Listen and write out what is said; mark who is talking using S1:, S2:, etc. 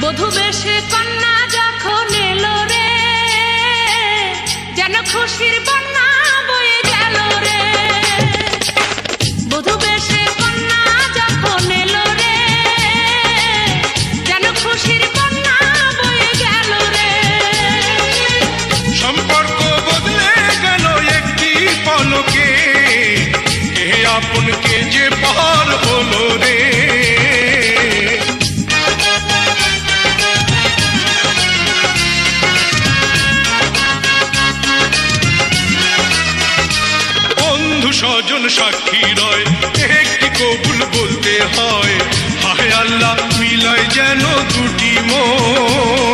S1: বধূ বেশে কন্যা যখন এলো রে, যেন খুশির বন্যা বয়ে গেল রে। বধূ বেশে কন্যা যখন এলো রে, যেন খুশির বন্যা বয়ে গেল রে।
S2: সম্পর্ক বদলে গেল একটি পলকে, কে আপন কে যে পর হলো রে। স্বজন সাক্ষী রয়, একটি কবুল বলতে হয়। হায় আল্লাহ মিলায় যেন দুটি মন।